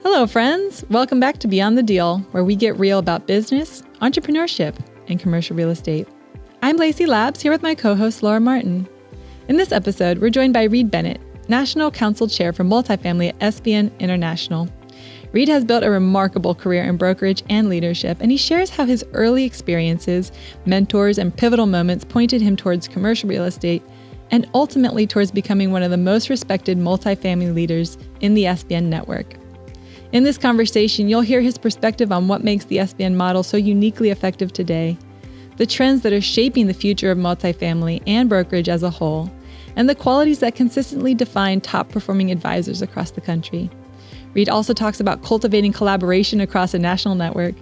Hello, friends. Welcome back to Beyond the Deal, where we get real about business, entrepreneurship, and commercial real estate. I'm Lacey Labs, here with my co-host Laura Martin. In this episode, we're joined by Reid Bennett, National Counsel Chair for Multifamily at SVN International. Reid has built a remarkable career in brokerage and leadership, and he shares how his early experiences, mentors, and pivotal moments pointed him towards commercial real estate and ultimately towards becoming one of the most respected multifamily leaders in the SVN network. In this conversation, you'll hear his perspective on what makes the SVN model so uniquely effective today, the trends that are shaping the future of multifamily and brokerage as a whole, and the qualities that consistently define top-performing advisors across the country. Reid also talks about cultivating collaboration across a national network,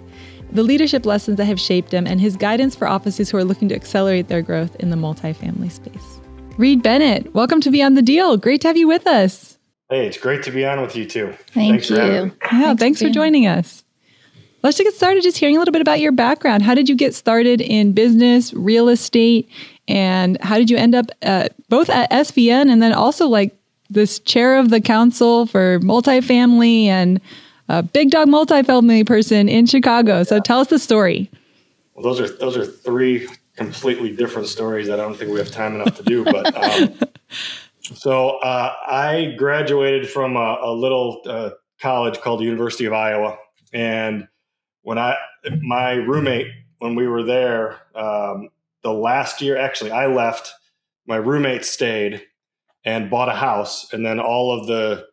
the leadership lessons that have shaped him, and his guidance for offices who are looking to accelerate their growth in the multifamily space. Reid Bennett, welcome to Beyond the Deal. Great to have you with us. Hey, it's great to be on with you too. Thanks you. For having me. Yeah, thanks for joining us. Let's just get started just hearing a little bit about your background. How did you get started in business, real estate, and how did you end up both at SVN and then also like this chair of the council for multifamily and a big dog multifamily person in Chicago? So tell us the story. Well, those are three completely different stories that I don't think we have time enough to do. But so I graduated from a little college called the University of Iowa, and my roommate, when we were there, the last year, actually, I left. My roommate stayed and bought a house, and then all of the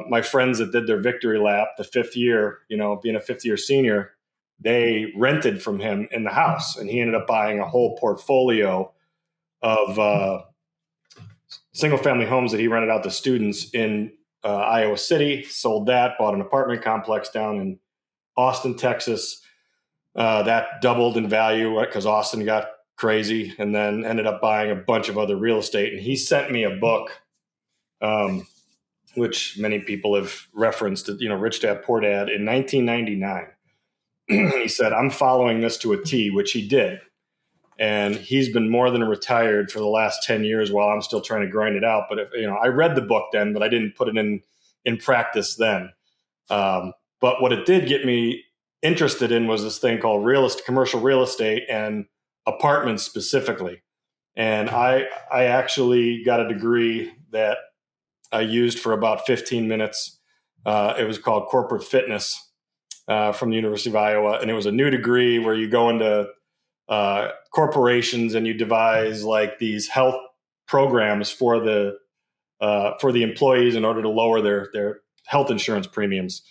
my friends that did their victory lap, the fifth year, being a fifth year senior, they rented from him in the house, and he ended up buying a whole portfolio of single family homes that he rented out to students in Iowa City. Sold that, bought an apartment complex down in Austin, Texas. That doubled in value because Austin got crazy, and then ended up buying a bunch of other real estate. And he sent me a book, which many people have referenced, Rich Dad, Poor Dad, in 1999. He said, I'm following this to a T, which he did. And he's been more than retired for the last 10 years while I'm still trying to grind it out. But I read the book then, but I didn't put it in practice then. But what it did get me interested in was this thing called commercial real estate and apartments specifically. And I actually got a degree that I used for about 15 minutes. It was called corporate fitness from the University of Iowa. And it was a new degree where you go into corporations and you devise like these health programs for the employees in order to lower their health insurance premiums.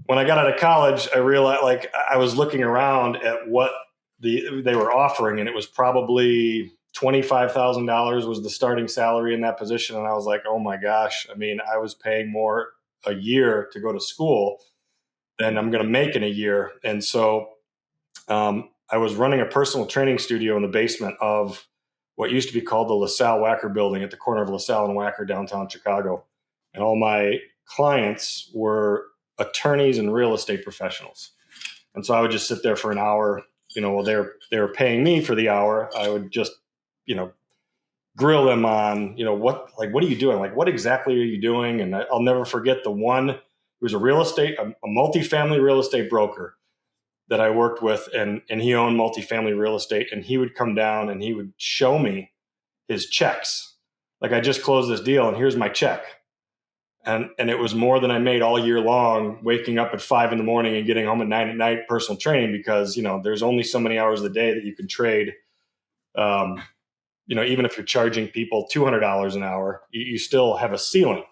When I got out of college, I realized, like, I was looking around at what they were offering, and it was probably $25,000 was the starting salary in that position. And I was like, oh my gosh. I mean, I was paying more a year to go to school than I'm going to make in a year. And so I was running a personal training studio in the basement of what used to be called the LaSalle Wacker building at the corner of LaSalle and Wacker, downtown Chicago. And all my clients were attorneys and real estate professionals. And so I would just sit there for an hour, while they were paying me for the hour. I would just, grill them on, what are you doing? Like, what exactly are you doing? And I'll never forget the one who was a multifamily real estate broker that I worked with, and he owned multifamily real estate, and he would come down and he would show me his checks. Like, I just closed this deal and here's my check. And it was more than I made all year long, waking up at 5 a.m. and getting home at 9 p.m. personal training, because, there's only so many hours of the day that you can trade. Even if you're charging people $200 an hour, you still have a ceiling.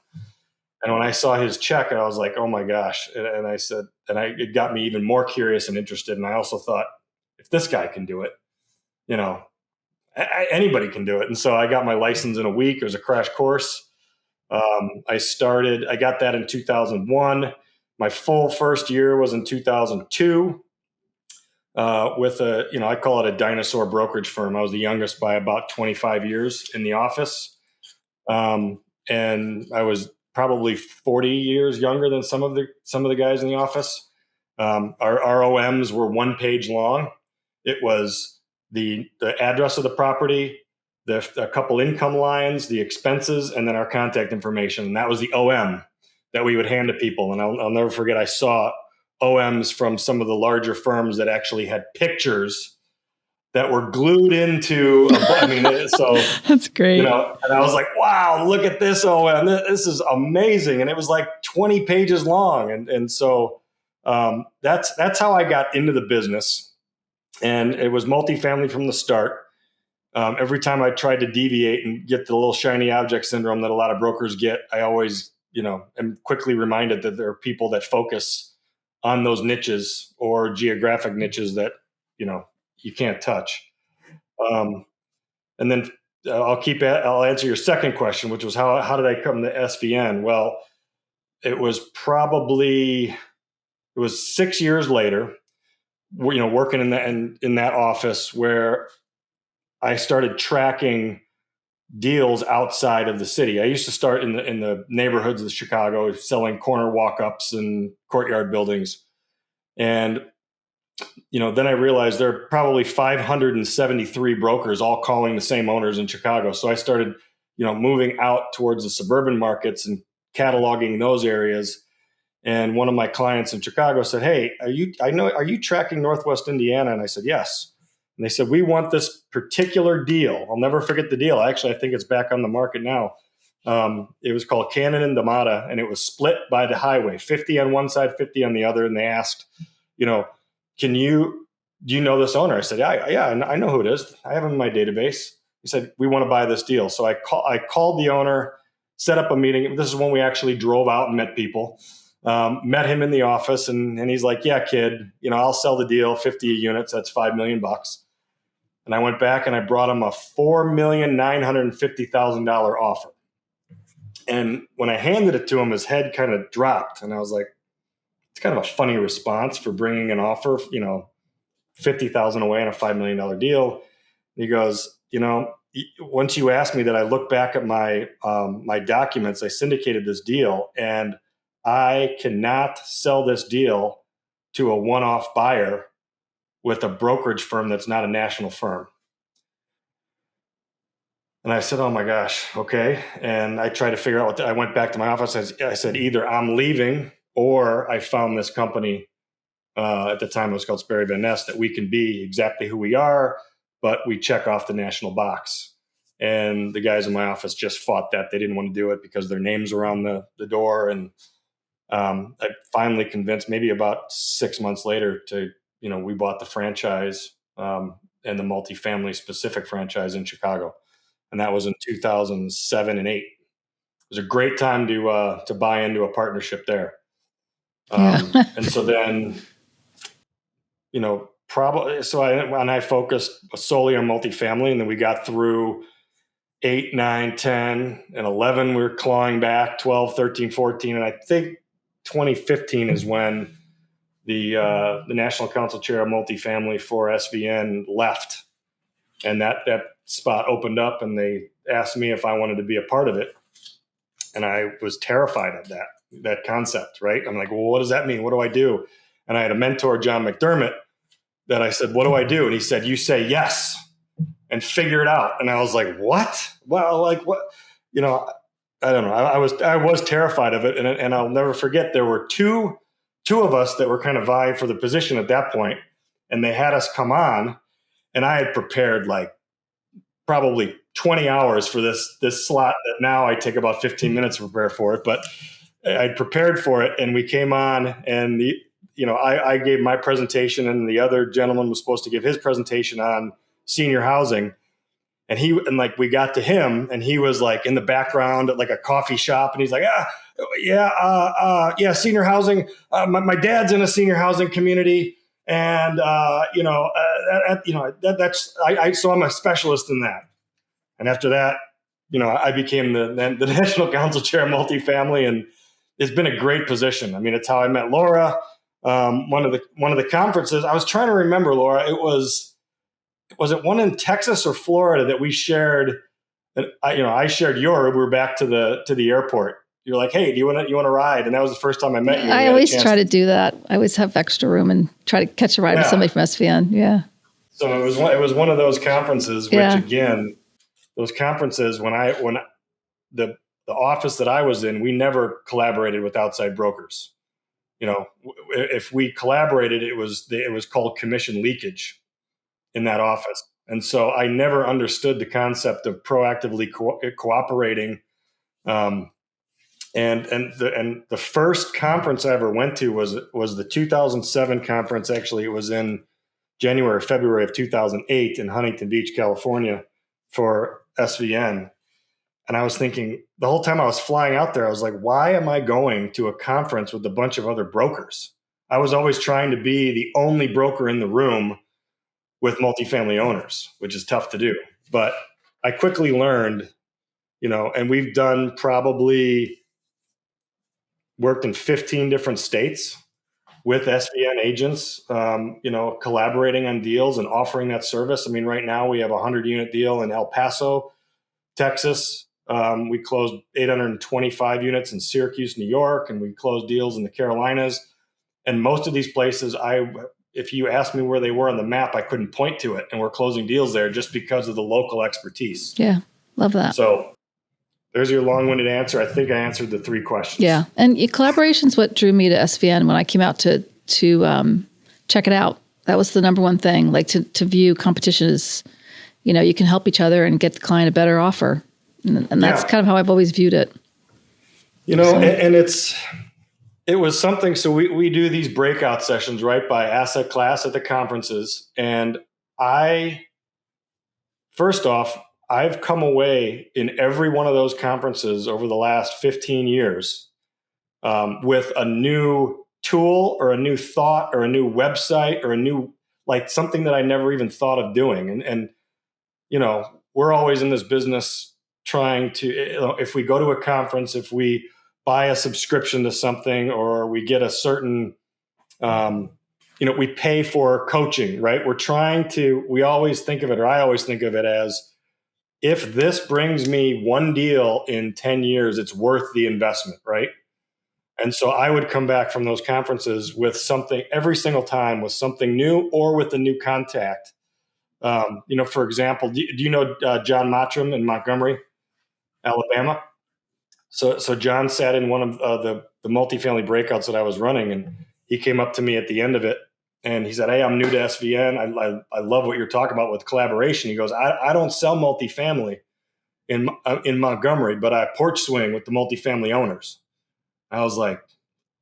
And when I saw his check, I was like, oh my gosh. And I said, it got me even more curious and interested. And I also thought, if this guy can do it, anybody can do it. And so I got my license in a week. It was a crash course. I got that in 2001. My full first year was in 2002 with I call it a dinosaur brokerage firm. I was the youngest by about 25 years in the office. And I was probably 40 years younger than some of the guys in the office. Our ROMs were 1 page long. It was the address of the property, a couple income lines, the expenses, and then our contact information. And that was the OM. that we would hand to people. And I'll never forget, I saw OMs from some of the larger firms that actually had pictures that were glued into, so that's great. And I was like, wow, look at this OM. This is amazing. And it was like 20 pages long. And so that's how I got into the business. And it was multifamily from the start. Every time I tried to deviate and get the little shiny object syndrome that a lot of brokers get, I always, am quickly reminded that there are people that focus on those niches or geographic niches that, you can't touch. And then I'll answer your second question, which was how did I come to SVN? Well, it was 6 years later, working in that office where I started tracking deals outside of the city. I used to start in the neighborhoods of Chicago, selling corner walk-ups and courtyard buildings. And, then I realized there are probably 573 brokers all calling the same owners in Chicago. So I started, moving out towards the suburban markets and cataloging those areas. And one of my clients in Chicago said, "Hey, are you tracking Northwest Indiana?" And I said, "Yes." And they said, "We want this particular deal." I'll never forget the deal. Actually, I think it's back on the market now. It was called Cannon and Damata, and it was split by the highway, 50 on one side, 50 on the other. And they asked, do you know this owner? I said, yeah, I know who it is. I have him in my database. He said, "We want to buy this deal." So I called the owner, set up a meeting. This is when we actually drove out and met people. Met him in the office, and he's like, "Yeah, kid, I'll sell the deal, 50 units. That's $5 million bucks." And I went back and I brought him a $4,950,000 offer. And when I handed it to him, his head kind of dropped. And I was like, it's kind of a funny response for bringing an offer, $50,000 away on a $5 million deal. And he goes, once you asked me that, I looked back at my documents. I syndicated this deal, and I cannot sell this deal to a one-off buyer with a brokerage firm that's not a national firm. And I said, "Oh my gosh, okay." And I tried to figure out I went back to my office. I said, either I'm leaving or I found this company. At the time it was called Reid Bennett, that we can be exactly who we are, but we check off the national box. And the guys in my office just fought that. They didn't want to do it because their names were on the door. And I finally convinced, maybe about 6 months later, we bought the franchise and the multifamily specific franchise in Chicago. And that was in 2007 and 8. It was a great time to buy into a partnership there. And so then, I focused solely on multifamily, and then we got through 8, 9, 10, and 11. We were clawing back 12, 13, 14. And I think 2015 is when the National Council Chair of Multifamily for SVN left. And that spot opened up, and they asked me if I wanted to be a part of it. And I was terrified of that concept, right? I'm like, well, what does that mean? What do I do? And I had a mentor, John McDermott, that I said, "What do I do?" And he said, "You say yes and figure it out." And I was like, "What?" Well, like what? I don't know. I was terrified of it. And I'll never forget, there were two of us that were kind of vying for the position at that point, and they had us come on. And I had prepared like probably 20 hours for this slot that now I take about 15 minutes to prepare for it. But I'd prepared for it, and we came on, and I gave my presentation, and the other gentleman was supposed to give his presentation on senior housing. And we got to him, and he was like in the background at like a coffee shop, and he's like, senior housing. My dad's in a senior housing community. And, so I'm a specialist in that. And after that, I became the National Council Chair of Multifamily, and it's been a great position. I mean, it's how I met Laura. One of the conferences, I was trying to remember, Laura, was it one in Texas or Florida that we shared? And I shared we were back to the airport. You're like, "Hey, do you want to ride?" And that was the first time I met you. I always try to do that. I always have extra room and try to catch a ride with somebody from SVN. Yeah. So it was one of those conferences, which again, those conferences when the the office that I was in, we never collaborated with outside brokers. If we collaborated, it was called commission leakage in that office. And so I never understood the concept of proactively cooperating. And the first conference I ever went to was the 2007 conference. Actually, it was in January or February of 2008 in Huntington Beach, California, for SVN. And I was thinking the whole time I was flying out there, I was like, why am I going to a conference with a bunch of other brokers? I was always trying to be the only broker in the room with multifamily owners, which is tough to do. But I quickly learned, and we've done probably worked in 15 different states with SVN agents, collaborating on deals and offering that service. I mean, right now we have a 100-unit deal in El Paso, Texas. We closed 825 units in Syracuse, New York, and we closed deals in the Carolinas. And most of these places, if you asked me where they were on the map, I couldn't point to it. And we're closing deals there just because of the local expertise. Yeah, love that. So there's your long-winded answer. I think I answered the 3 questions. Yeah, and collaboration's what drew me to SVN when I came out to check it out. That was the number one thing, like to view competition as, you can help each other and get the client a better offer. And that's kind of how I've always viewed it. And it was something. So we do these breakout sessions, right, by asset class at the conferences. And first off, I've come away in every one of those conferences over the last 15 years with a new tool or a new thought or a new website or a new, like something that I never even thought of doing. And we're always in this business trying to, if we go to a conference, if we buy a subscription to something, or we get a certain, we pay for coaching, right? We always think of it, or I always think of it as, if this brings me one deal in 10 years, it's worth the investment, right? And so I would come back from those conferences with something every single time, with something new or with a new contact. For example, do you know John Mottram in Montgomery, Alabama? So John sat in one of the multifamily breakouts that I was running, and he came up to me at the end of it, and he said, "Hey, I'm new to SVN. I love what you're talking about with collaboration." He goes, "I don't sell multifamily in Montgomery, but I porch swing with the multifamily owners." I was like,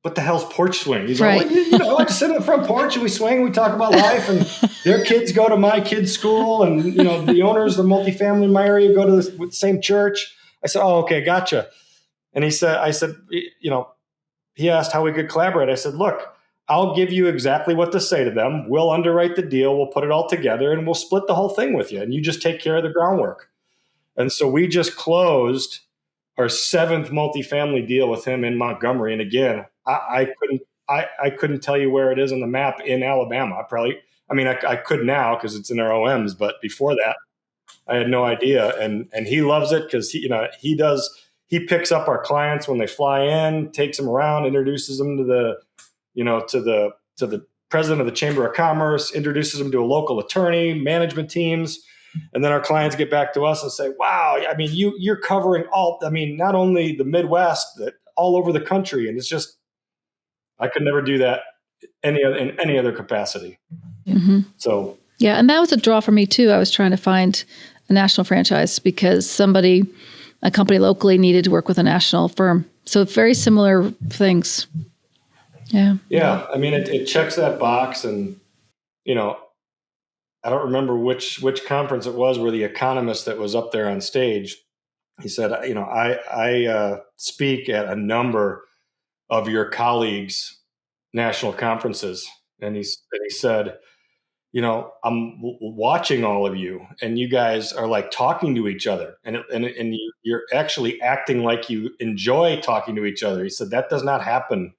"What the hell's porch swing?" He's right. like, I just sit in the front porch and we swing and we talk about life, and their kids go to my kids' school, and the owners of the multifamily in my area go to the same church." I said, "Oh, okay, gotcha." And he asked how we could collaborate. I said, "Look, I'll give you exactly what to say to them. We'll underwrite the deal. We'll put it all together, and we'll split the whole thing with you. And you just take care of the groundwork." And so we just closed our 7th multifamily deal with him in Montgomery. And again, I couldn't tell you where it is on the map in Alabama. I could now because it's in our OMs, but before that, I had no idea. And he loves it because he picks up our clients when they fly in, takes them around, introduces them to the president of the Chamber of Commerce, introduces them to a local attorney, management teams. And then our clients get back to us and say, "Wow, you're covering not only the Midwest, but all over the country." And it's just, I could never do that in any other capacity. Mm-hmm. So, yeah. And that was a draw for me too. I was trying to find a national franchise because a company locally needed to work with a national firm. So very similar things. Yeah. Yeah. It checks that box. And, I don't remember which conference it was where the economist that was up there on stage, he said, I speak at a number of your colleagues' national conferences. And he said, I'm watching all of you, and you guys are like talking to each other, and you're actually acting like you enjoy talking to each other. He said that does not happen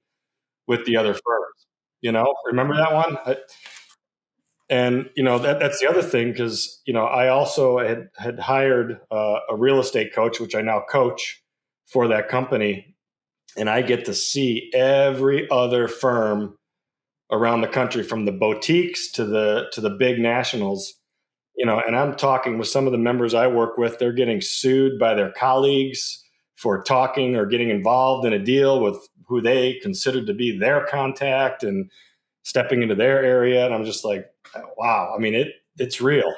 with the other firms. Remember that one? And that's the other thing, because I also had hired a real estate coach, which I now coach for that company, and I get to see every other firm around the country, from the boutiques to the big nationals, and I'm talking with some of the members I work with. They're getting sued by their colleagues for talking or getting involved in a deal with who they considered to be their contact and stepping into their area. And I'm just like, wow. I mean, it's real.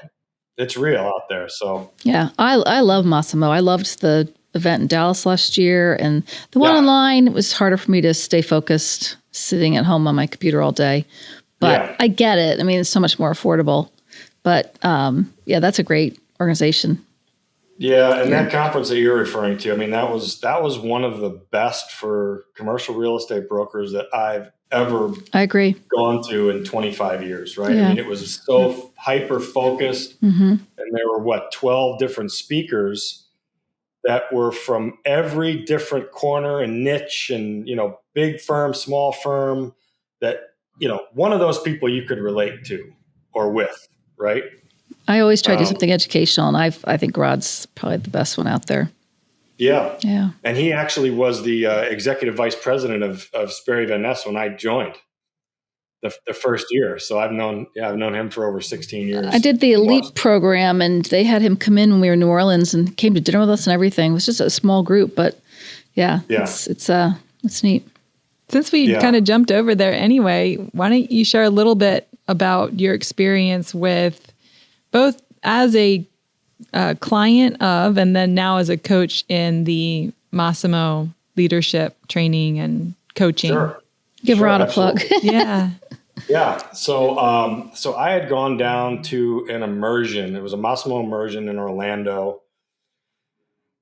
It's real out there. So yeah, I love Massimo. I loved the event in Dallas last year, and the one online, it was harder for me to stay focused sitting at home on my computer all day. But I get it. I mean, it's so much more affordable. But yeah, that's a great organization. Yeah, and that conference that you're referring to, I mean, that was one of the best for commercial real estate brokers that I've ever gone to in 25 years, right? I mean, it was so hyper focused, and there were 12 different speakers that were from every different corner and niche and, big firm, small firm, that, one of those people you could relate to or with, right? I always try to do something educational, and I think Rod's probably the best one out there. Yeah. Yeah. And he actually was the executive vice president of Sperry Van Ness when I joined the first year. So I've known him for over 16 years. I did the elite program, and they had him come in when we were in New Orleans and came to dinner with us and everything. It was just a small group, but it's neat. Since we kind of jumped over there anyway, why don't you share a little bit about your experience with both as a client of, and then now as a coach in the Massimo leadership training and coaching? Sure. Give Rod a plug. Yeah. Yeah. So I had gone down to an immersion. It was a Massimo immersion in Orlando.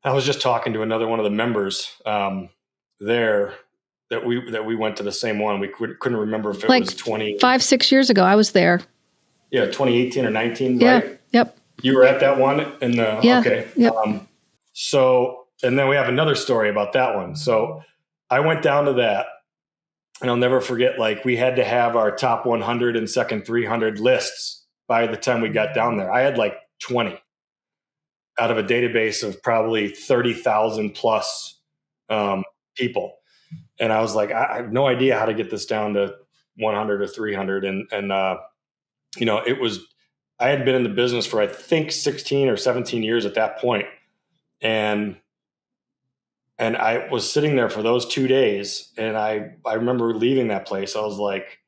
I was just talking to another one of the members there that we went to the same one. We couldn't remember if it was 5-6 years ago. I was there. Yeah, 2018 or 19, yeah, right? Yep. You were at that one? Okay. Yep. So, and then we have another story about that one. So I went down to that, and I'll never forget, we had to have our top 100 and second 300 lists by the time we got down there. I had 20 out of a database of probably 30,000 plus people. And I was like, I have no idea how to get this down to 100 or 300. And it was, I had been in the business for, I think, 16 or 17 years at that point. And I was sitting there for those 2 days. And I remember leaving that place. I was like,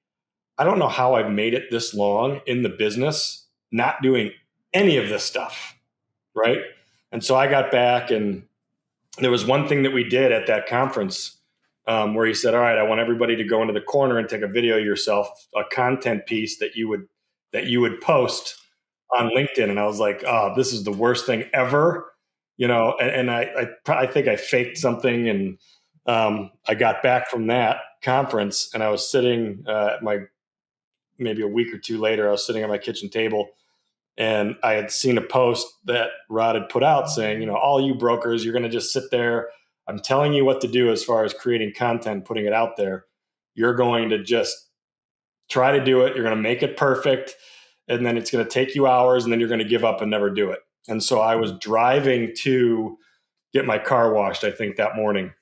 I don't know how I've made it this long in the business, not doing any of this stuff. Right. And so I got back, and there was one thing that we did at that conference where he said, all right, I want everybody to go into the corner and take a video of yourself, a content piece that you would post on LinkedIn. And I was like, oh, this is the worst thing ever. And I think I faked something, and I got back from that conference, and I was sitting maybe a week or two later, I was sitting at my kitchen table, and I had seen a post that Rod had put out saying, all you brokers, you're going to just sit there. I'm telling you what to do as far as creating content, putting it out there. You're going to just try to do it. You're going to make it perfect. And then it's going to take you hours, and then you're going to give up and never do it. And so I was driving to get my car washed, I think, that morning.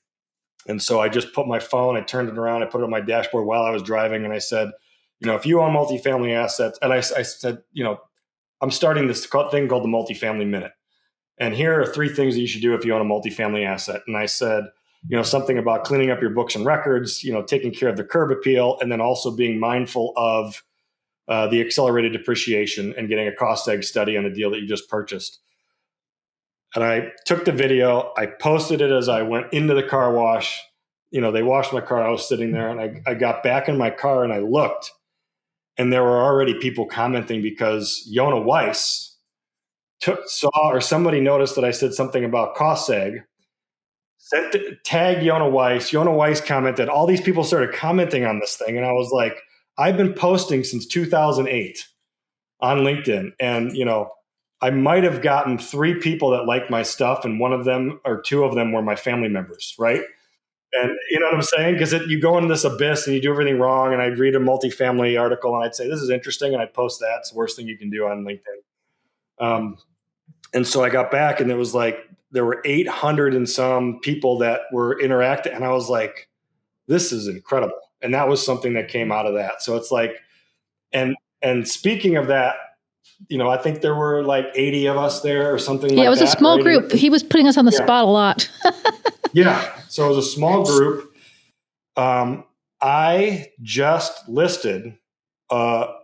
And so I just put my phone, I turned it around, I put it on my dashboard while I was driving. And I said, if you own multifamily assets, and I said, I'm starting this thing called the Multifamily Minute. And here are 3 things that you should do if you own a multifamily asset. And I said, something about cleaning up your books and records, taking care of the curb appeal, and then also being mindful of the accelerated depreciation and getting a cost seg study on a deal that you just purchased. And I took the video, I posted it as I went into the car wash. They washed my car. I was sitting there, and I got back in my car, and I looked, and there were already people commenting because Yona Weiss somebody noticed that I said something about cost seg, tagged Yona Weiss. Yona Weiss commented. All these people started commenting on this thing. And I was like, I've been posting since 2008 on LinkedIn. And, I might have gotten 3 people that liked my stuff, and one of them or 2 of them were my family members. Right. And you know what I'm saying? Because you go into this abyss and you do everything wrong. And I'd read a multifamily article, and I'd say, this is interesting. And I'd post that. It's the worst thing you can do on LinkedIn. And so I got back, and it was there were 800 and some people that were interacting. And I was like, this is incredible. And that was something that came out of that. So it's and speaking of that, I think there were 80 of us there or something like that. Yeah, it was a small right? group. He was putting us on the spot a lot. Yeah. So it was a small group. I just listed a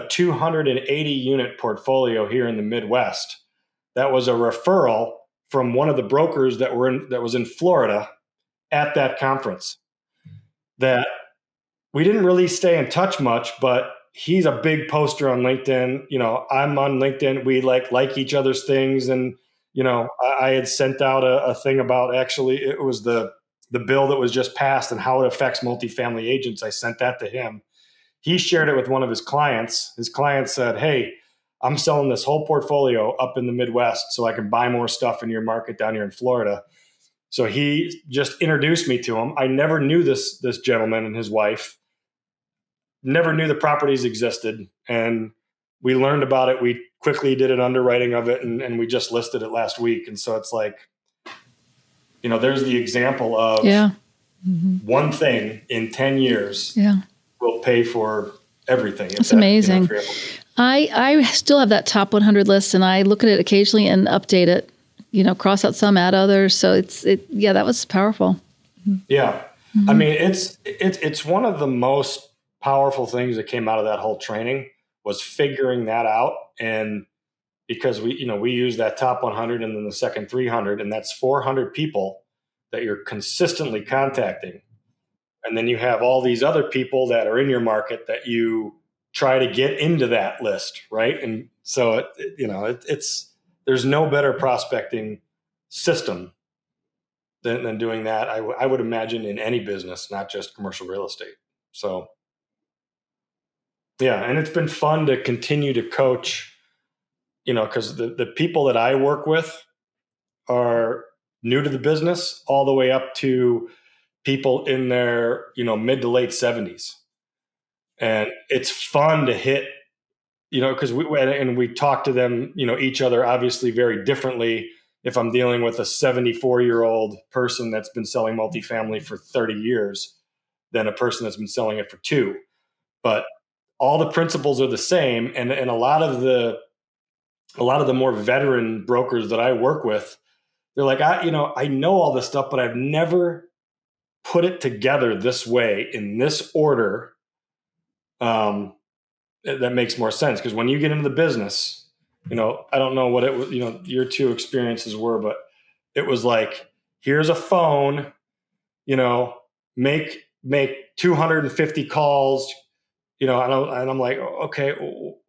280 unit portfolio here in the Midwest. That was a referral from one of the brokers that was in Florida at that conference. That we didn't really stay in touch much, but he's a big poster on LinkedIn. I'm on LinkedIn. We like each other's things. And, I had sent out a thing about, actually, it was the bill that was just passed and how it affects multifamily agents. I sent that to him. He shared it with one of his clients. His client said, "Hey, I'm selling this whole portfolio up in the Midwest so I can buy more stuff in your market down here in Florida." So he just introduced me to him. I never knew this gentleman and his wife. Never knew the properties existed. And we learned about it. We quickly did an underwriting of it, and we just listed it last week. And so it's like, there's the example of one thing in 10 years will pay for everything. That's amazing. I still have that top 100 list, and I look at it occasionally and update it, cross out some, add others. So that was powerful. Yeah. Mm-hmm. I mean, it's one of the most powerful things that came out of that whole training was figuring that out. And because we use that top 100 and then the second 300, and that's 400 people that you're consistently contacting. And then you have all these other people that are in your market that you try to get into that list. Right. And so, there's no better prospecting system than doing that. I would imagine in any business, not just commercial real estate. So, yeah. And it's been fun to continue to coach, because the people that I work with are new to the business all the way up to people in their, mid to late 70s. And it's fun to hit, because we talk to them, each other obviously very differently. If I'm dealing with a 74-year-old person that's been selling multifamily for 30 years than a person that's been selling it for 2. But all the principles are the same. And a lot of the more veteran brokers that I work with, they're like, I know all this stuff, but I've never put it together this way in this order. That makes more sense. Because when you get into the business, I don't know what it was, your 2 experiences were, but it was like, here's a phone, make 250 calls, and I'm like, okay,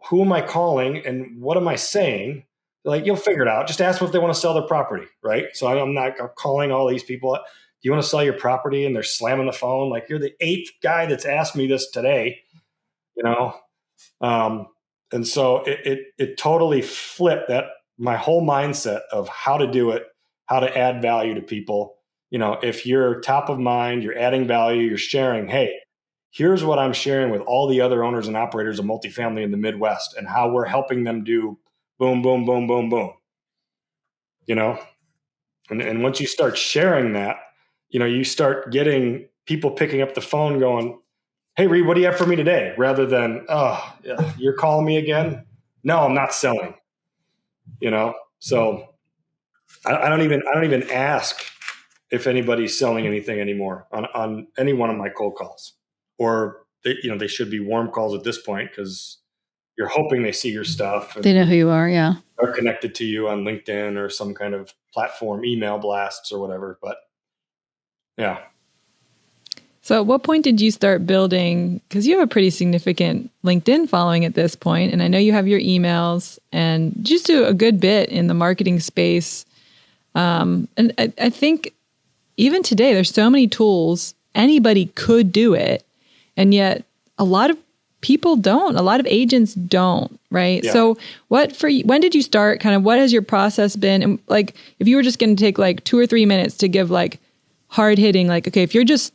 who am I calling and what am I saying? They're like, you'll figure it out. Just ask them if they want to sell their property, right? So I'm not calling all these people. Do you want to sell your property? And they're slamming the phone. Like, you're the 8th guy that's asked me this today, and so it totally flipped my whole mindset of how to do it, how to add value to people. If you're top of mind, you're adding value, you're sharing, hey, here's what I'm sharing with all the other owners and operators of multifamily in the Midwest and how we're helping them do boom, boom, boom, boom, boom. And once you start sharing that, you start getting people picking up the phone going, hey, Reid, what do you have for me today? Rather than, oh, yeah, you're calling me again? No, I'm not selling. So I don't even ask if anybody's selling anything anymore on any one of my cold calls. Or they should be warm calls at this point because you're hoping they see your stuff. And they know who you are, yeah. Are connected to you on LinkedIn or some kind of platform, email blasts or whatever. But yeah. So at what point did you start building, because you have a pretty significant LinkedIn following at this point, and I know you have your emails and just do a good bit in the marketing space. And I think even today, there's so many tools, anybody could do it. And yet a lot of people don't, a lot of agents don't, right? Yeah. So when did you start? Kind of what has your process been? And like, if you were just going to take like 2 or 3 minutes to give like hard hitting, like, okay, if you're just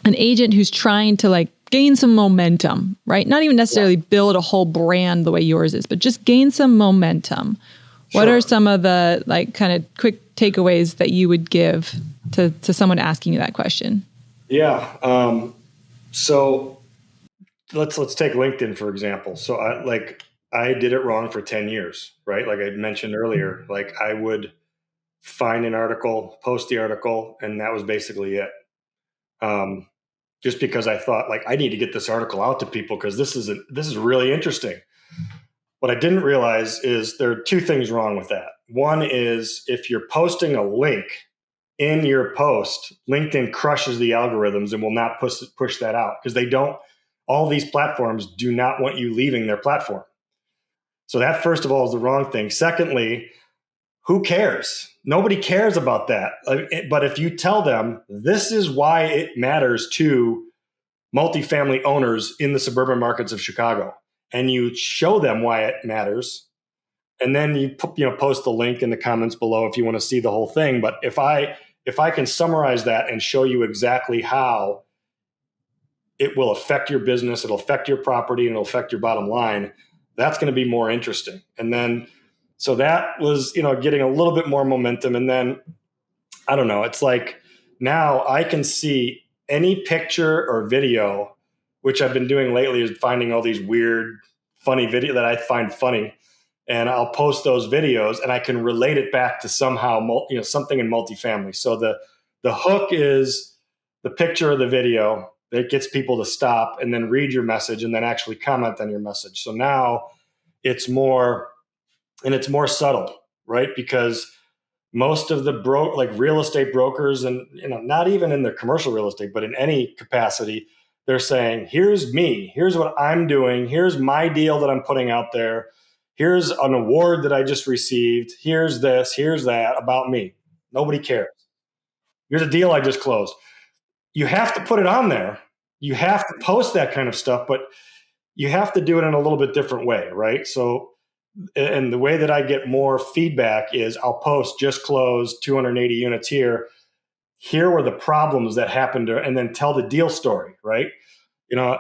an agent who's trying to like gain some momentum, right? Not even necessarily build a whole brand the way yours is, but just gain some momentum. Sure. What are some of the like kind of quick takeaways that you would give to someone asking you that question? Yeah. So let's take LinkedIn, for example. So I did it wrong for 10 years, right? Like I mentioned earlier, like I would, find an article, post the article, and that was basically it. Just because I thought, like, I need to get this article out to people because this is really interesting. What I didn't realize is there are two things wrong with that. One is if you're posting a link in your post, LinkedIn crushes the algorithms and will not push that out because all these platforms do not want you leaving their platform. So that, first of all, is the wrong thing. Secondly, who cares? Nobody cares about that. But if you tell them this is why it matters to multifamily owners in the suburban markets of Chicago, and you show them why it matters, and then you post the link in the comments below if you want to see the whole thing. But if I can summarize that and show you exactly how it will affect your business, it'll affect your property, and it'll affect your bottom line, that's going to be more interesting. And then, so that was, getting a little bit more momentum. And then, I don't know, it's like now I can see any picture or video, which I've been doing lately is finding all these weird, funny video that I find funny. And I'll post those videos and I can relate it back to somehow, something in multifamily. So the hook is the picture or the video that gets people to stop and then read your message and then actually comment on your message. So now it's more subtle, right? Because most of the real estate brokers, and not even in the commercial real estate, but in any capacity, they're saying, here's me, here's what I'm doing, here's my deal that I'm putting out there, here's an award that I just received, here's this, here's that about me. Nobody cares. Here's a deal I just closed. You have to put it on there. You have to post that kind of stuff, but you have to do it in a little bit different way, right? So, and the way that I get more feedback is I'll post just closed 280 units here. Here were the problems that happened, and then tell the deal story, right?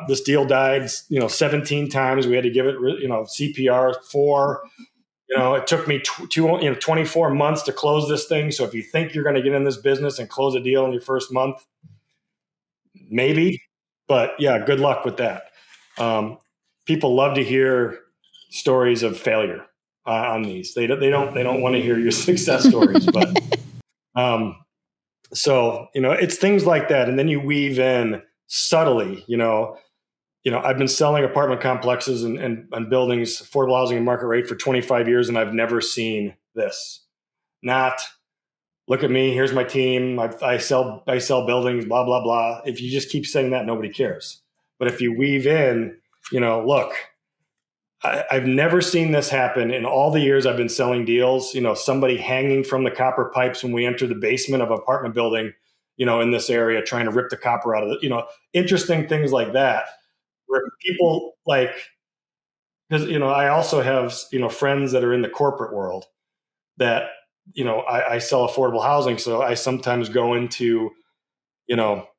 This deal died, 17 times. We had to give it, CPR 4. It took me 24 months to close this thing. So if you think you're going to get in this business and close a deal in your first month, maybe, but yeah, good luck with that. People love to hear stories of failure on these. They don't want to hear your success stories, but so it's things like that, and then you weave in subtly. I've been selling apartment complexes and buildings, affordable housing and market rate for 25 years, and I've never seen this. Not look at me, here's my team, I sell buildings, blah blah blah. If you just keep saying that, nobody cares. But if you weave in, look. I've never seen this happen in all the years I've been selling deals. Somebody hanging from the copper pipes when we enter the basement of an apartment building, in this area, trying to rip the copper out of it. Interesting things like that, where people because I also have friends that are in the corporate world that I sell affordable housing, so I sometimes go into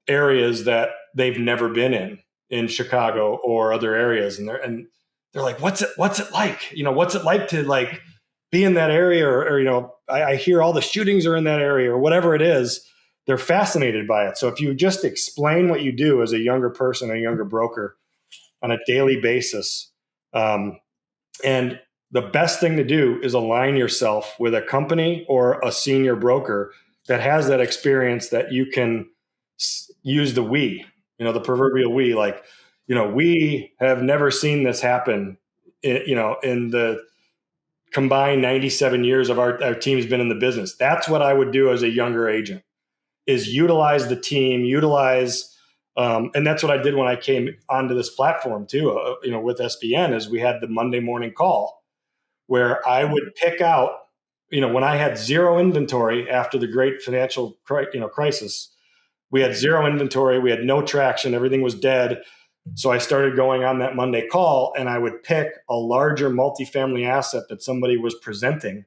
areas that they've never been in Chicago or other areas, and they're like, what's it like? What's it like to be in that area? Or I hear all the shootings are in that area or whatever it is. They're fascinated by it. So if you just explain what you do as a younger person, a younger broker on a daily basis, and the best thing to do is align yourself with a company or a senior broker that has that experience that you can use the we, the proverbial we, we have never seen this happen, in the combined 97 years of our team's been in the business. That's what I would do as a younger agent, is utilize the team, and that's what I did when I came onto this platform too, with SVN, is we had the Monday morning call where I would pick out, when I had zero inventory after the great financial crisis, we had zero inventory, we had no traction, everything was dead. So I started going on that Monday call, and I would pick a larger multifamily asset that somebody was presenting.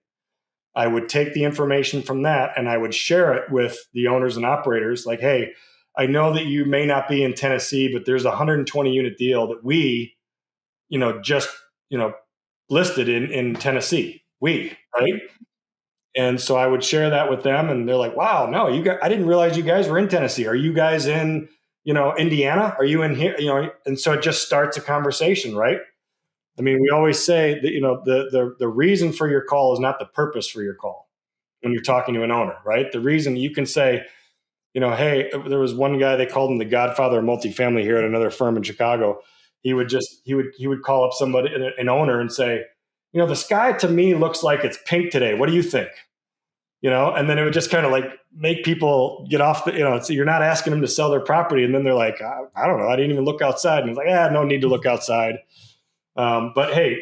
I would take the information from that and I would share it with the owners and operators. Like, hey, I know that you may not be in Tennessee, but there's a 120 unit deal that we, just, listed in Tennessee. Right? And so I would share that with them, and they're like, wow, no, I didn't realize you guys were in Tennessee. Are you guys in Indiana? Are you in here? And so it just starts a conversation, right? I mean, we always say that, the reason for your call is not the purpose for your call. when you're talking to an owner, right? The reason you can say, hey, there was one guy, they called him the godfather of multifamily here at another firm in Chicago. He would call up somebody, an owner, and say, the sky to me looks like it's pink today. What do you think? And then it would just kind of like make people get off so you're not asking them to sell their property. And then they're like, I don't know. I didn't even look outside. And it's like, no need to look outside. But hey,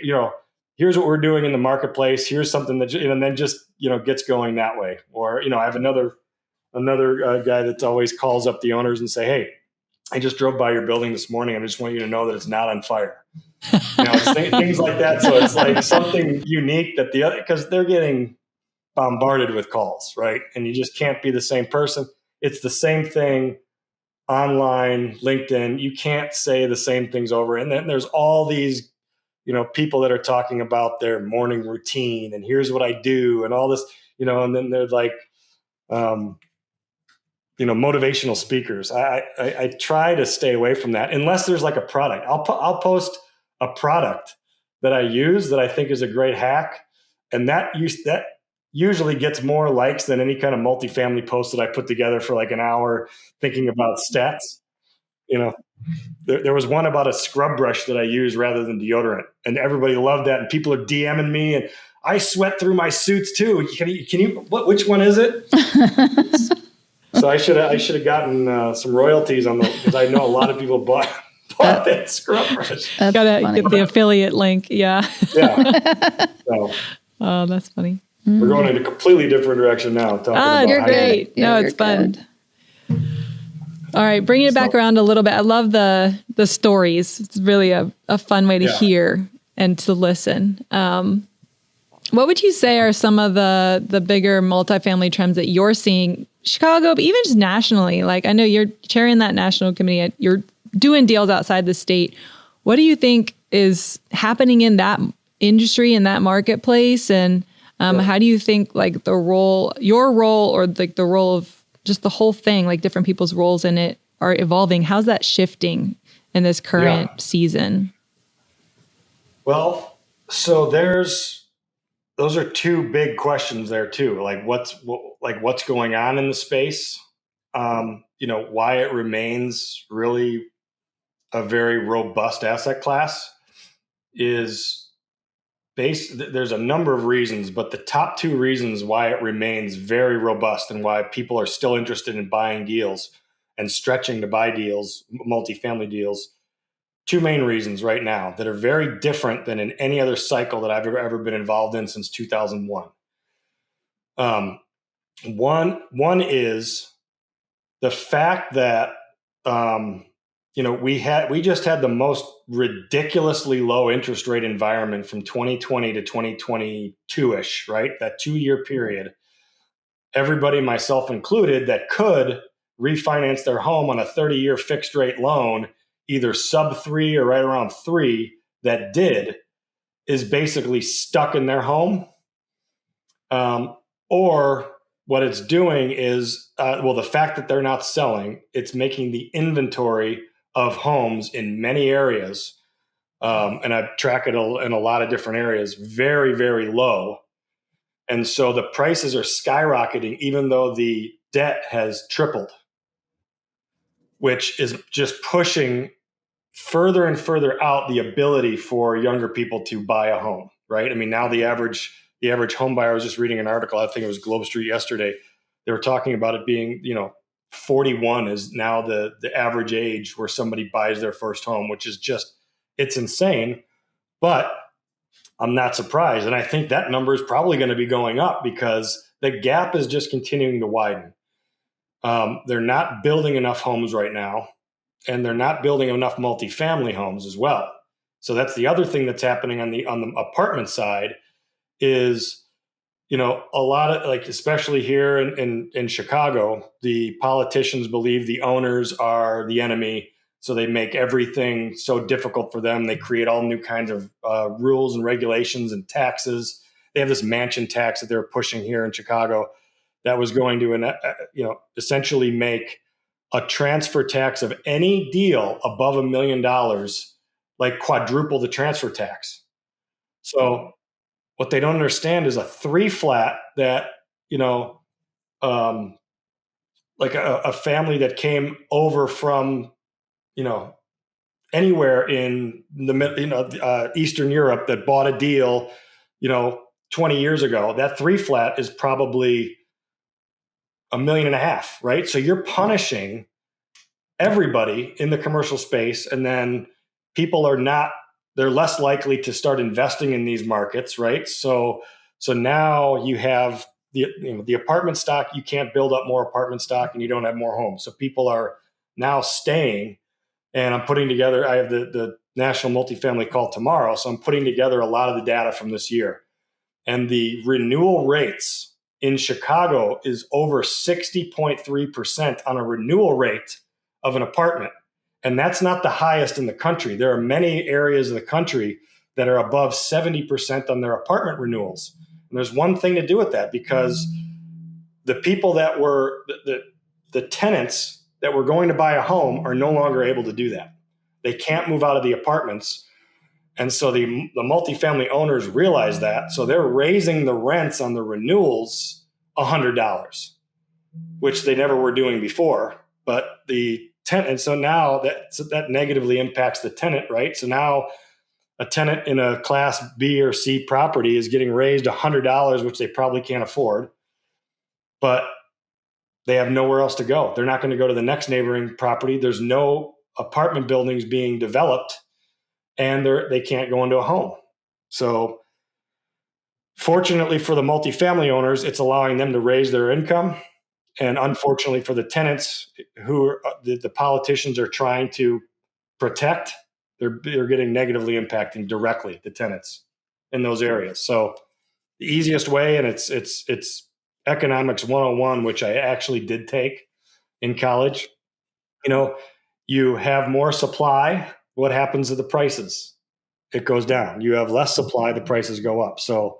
here's what we're doing in the marketplace. Here's something that, and then just, gets going that way. Or, I have another guy that always calls up the owners and say, hey, I just drove by your building this morning. I just want you to know that it's not on fire. It's things like that. So it's like something unique that because they're getting bombarded with calls, right? And you just can't be the same person. It's the same thing online, LinkedIn. You can't say the same things over. And then there's all these, people that are talking about their morning routine and here's what I do and all this, and then they're like, motivational speakers. I try to stay away from that unless there's like a product. I'll post a product that I use that I think is a great hack. And that usually gets more likes than any kind of multifamily post that I put together for like an hour thinking about stats. There was one about a scrub brush that I use rather than deodorant, and everybody loved that. And people are DMing me, and I sweat through my suits too. Can you? Which one is it? So I should have gotten some royalties on because I know a lot of people bought that scrub brush. Gotta funny. Get the affiliate link. Yeah. Yeah. So, oh, that's funny. We're going in a completely different direction now. You're great. No, it's fun. All right, bringing it back around a little bit. I love the stories. It's really a fun way to hear and to listen. What would you say are some of the bigger multifamily trends that you're seeing, Chicago, but even just nationally? Like, I know you're chairing that national committee. You're doing deals outside the state. What do you think is happening in that industry, in that marketplace? And how do you think like your role or like the role of just the whole thing, like different people's roles in it are evolving? How's that shifting in this current season? Well, so those are two big questions there too. Like what's going on in the space? Why it remains really a very robust asset class is there's a number of reasons, but the top two reasons why it remains very robust and why people are still interested in buying deals and stretching to buy deals, multifamily deals, two main reasons right now that are very different than in any other cycle that I've ever been involved in since 2001. One is the fact that we just had the most ridiculously low interest rate environment from 2020 to 2022-ish, right? That 2-year period. Everybody, myself included, that could refinance their home on a 30-year fixed rate loan, either sub 3 or right around 3, that is basically stuck in their home. Or what it's doing is, the fact that they're not selling, it's making the inventory of homes in many areas, and I track it in a lot of different areas, very, very low. And so the prices are skyrocketing, even though the debt has tripled, which is just pushing further and further out the ability for younger people to buy a home, right? I mean, now the average home buyer, I was just reading an article, I think it was Globe Street yesterday. They were talking about it being, 41 is now the average age where somebody buys their first home, which is just, it's insane. But I'm not surprised. And I think that number is probably going to be going up because the gap is just continuing to widen. They're not building enough homes right now, and they're not building enough multifamily homes as well. So that's the other thing that's happening on the apartment side is, a lot of, like, especially here in Chicago, the politicians believe the owners are the enemy. So they make everything so difficult for them. They create all new kinds of rules and regulations and taxes. They have this mansion tax that they're pushing here in Chicago that was going to, essentially make a transfer tax of any deal above $1 million, like quadruple the transfer tax. So what they don't understand is a 3 flat that like a family that came over from, anywhere in the Eastern Europe that bought a deal, 20 years ago, that 3-flat is probably $1.5 million, right? So you're punishing everybody in the commercial space, and then people they're less likely to start investing in these markets, right? So now you have the apartment stock. You can't build up more apartment stock, and you don't have more homes. So people are now staying. And I'm putting together, I have the National Multifamily call tomorrow. So I'm putting together a lot of the data from this year. And the renewal rates in Chicago is over 60.3% on a renewal rate of an apartment. And that's not the highest in the country. There are many areas of the country that are above 70% on their apartment renewals. And there's one thing to do with that, because the people that were the tenants that were going to buy a home are no longer able to do that. They can't move out of the apartments. And so the multifamily owners realize that. So they're raising the rents on the renewals $100, which they never were doing before. But the tenant, and so now that negatively impacts the tenant, right? So now a tenant in a class B or C property is getting raised $100, which they probably can't afford. But they have nowhere else to go. They're not going to go to the next neighboring property. There's no apartment buildings being developed, and they can't go into a home. So fortunately for the multifamily owners, it's allowing them to raise their income. And unfortunately for the tenants who the politicians are trying to protect, they're getting negatively impacting directly the tenants in those areas. So the easiest way, and it's economics 101, which I actually did take in college. You have more supply. What happens to the prices? It goes down. You have less supply, the prices go up. So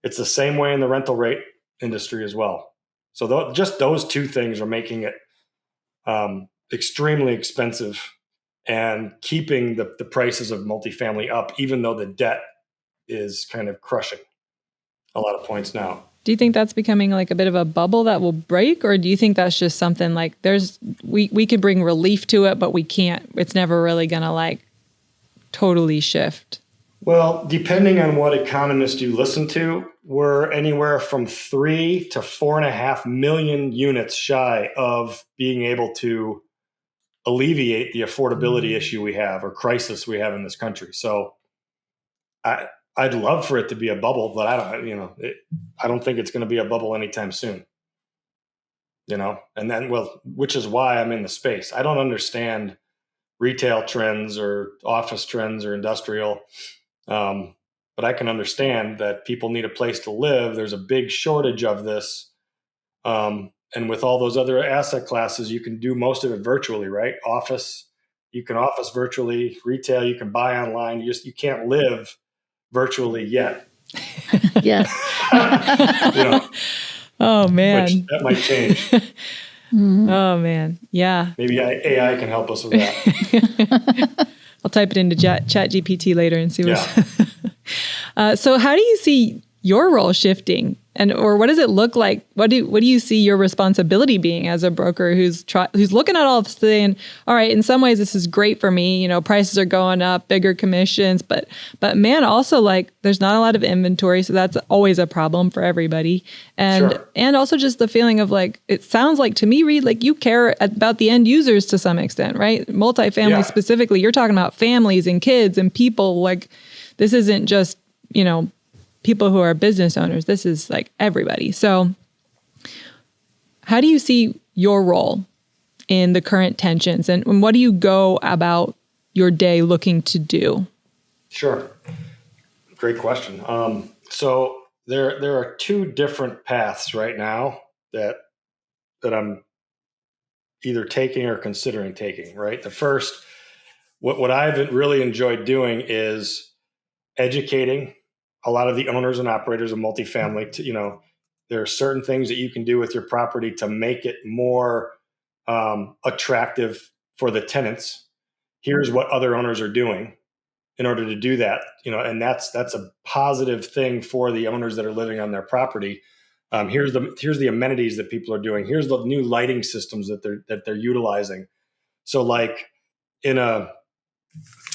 it's the same way in the rental rate industry as well. So just those two things are making it extremely expensive and keeping the prices of multifamily up, even though the debt is kind of crushing a lot of points now. Do you think that's becoming like a bit of a bubble that will break? Or do you think that's just something like we could bring relief to it, but we can't, it's never really going to like totally shift? Well, depending on what economist you listen to, we're anywhere from 3 to 4.5 million units shy of being able to alleviate the affordability issue we have, or crisis we have in this country. So I'd love for it to be a bubble, but I don't think it's going to be a bubble anytime soon. And then, which is why I'm in the space. I don't understand retail trends or office trends or industrial, but I can understand that people need a place to live. There's a big shortage of this. And with all those other asset classes, you can do most of it virtually, right? Office, you can office virtually. Retail, you can buy online. You can't live virtually yet. Yes. Oh man, which that might change. Oh man, yeah. Maybe AI can help us with that. I'll type it into Chat GPT later and see what's. So, how do you see your role shifting, or what does it look like? What do you see your responsibility being as a broker who's looking at all this saying, all right, in some ways this is great for me. Prices are going up, bigger commissions, but man, also like there's not a lot of inventory, so that's always a problem for everybody. And Sure. And also just the feeling of like, it sounds like to me, Reid, like you care about the end users to some extent, right? Multifamily specifically, you're talking about families and kids and people. Like this isn't just people who are business owners. This is like everybody. So how do you see your role in the current tensions, and what do you go about your day looking to do? Sure. Great question. So there are two different paths right now that I'm either taking or considering taking, right? The first, what I've really enjoyed doing is educating a lot of the owners and operators of multifamily to, there are certain things that you can do with your property to make it more attractive for the tenants. Here's what other owners are doing in order to do that, and that's a positive thing for the owners that are living on their property. Here's the amenities that people are doing. Here's the new lighting systems that they're utilizing. So like in a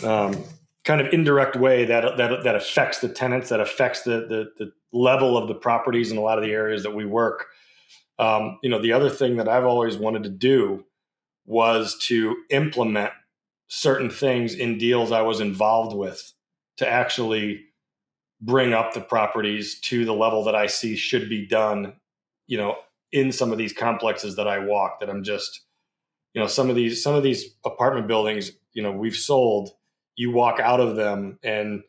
kind of indirect way that affects the tenants, that affects the level of the properties in a lot of the areas that we work. The other thing that I've always wanted to do was to implement certain things in deals I was involved with to actually bring up the properties to the level that I see should be done, in some of these complexes that I walk, that I'm just, some of these apartment buildings, we've sold, you walk out of them and,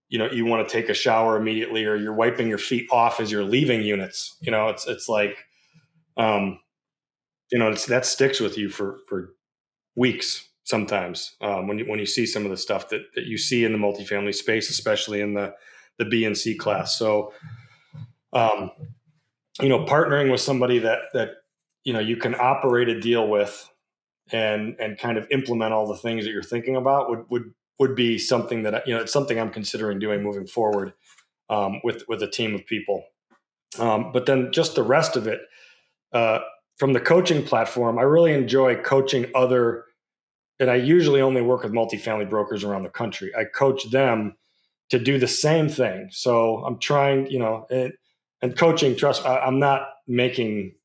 you want to take a shower immediately, or you're wiping your feet off as you're leaving units. It's like, that sticks with you for weeks sometimes, when you see some of the stuff that you see in the multifamily space, especially in the B and C class. So, partnering with somebody that you can operate a deal with and kind of implement all the things that you're thinking about would be something that, it's something I'm considering doing moving forward, with a team of people. But then just the rest of it, from the coaching platform, I really enjoy coaching and I usually only work with multifamily brokers around the country. I coach them to do the same thing. So I'm trying, and coaching, I'm not making,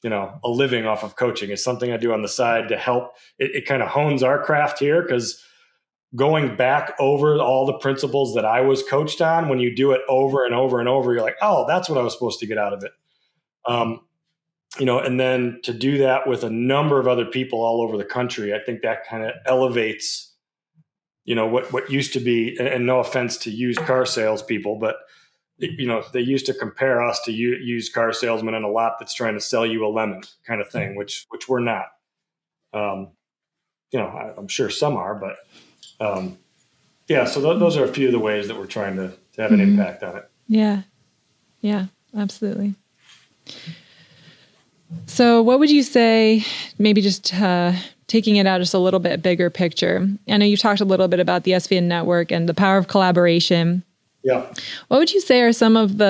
a living off of coaching. It's something I do on the side to help. It kind of hones our craft here, because going back over all the principles that I was coached on, when you do it over and over and over, you're like, oh, that's what I was supposed to get out of it. And then to do that with a number of other people all over the country, I think that kind of elevates, what used to be, and no offense to used car salespeople, but they used to compare us to used car salesmen in a lot that's trying to sell you a lemon kind of thing, which we're not. I'm sure some are, but so those are a few of the ways that we're trying to have an impact on it. Yeah, absolutely. So what would you say, maybe just taking it out just a little bit bigger picture? I know you talked a little bit about the SVN network and the power of collaboration. Yeah. What would you say are some of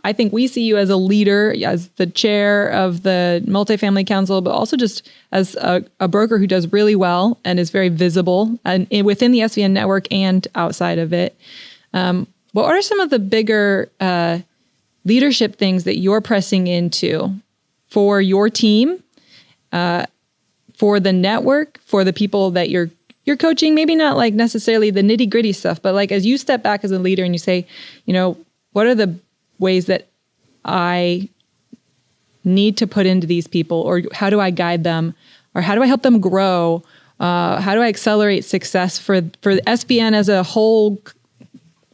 I think we see you as a leader, as the chair of the Multifamily Council, but also just as a broker who does really well and is very visible and within the SVN network and outside of it. What are some of the bigger leadership things that you're pressing into for your team, for the network, for the people that you're coaching? Maybe not like necessarily the nitty gritty stuff, but like as you step back as a leader and you say, what are the ways that I need to put into these people, or how do I guide them, or how do I help them grow? How do I accelerate success for SVN as a whole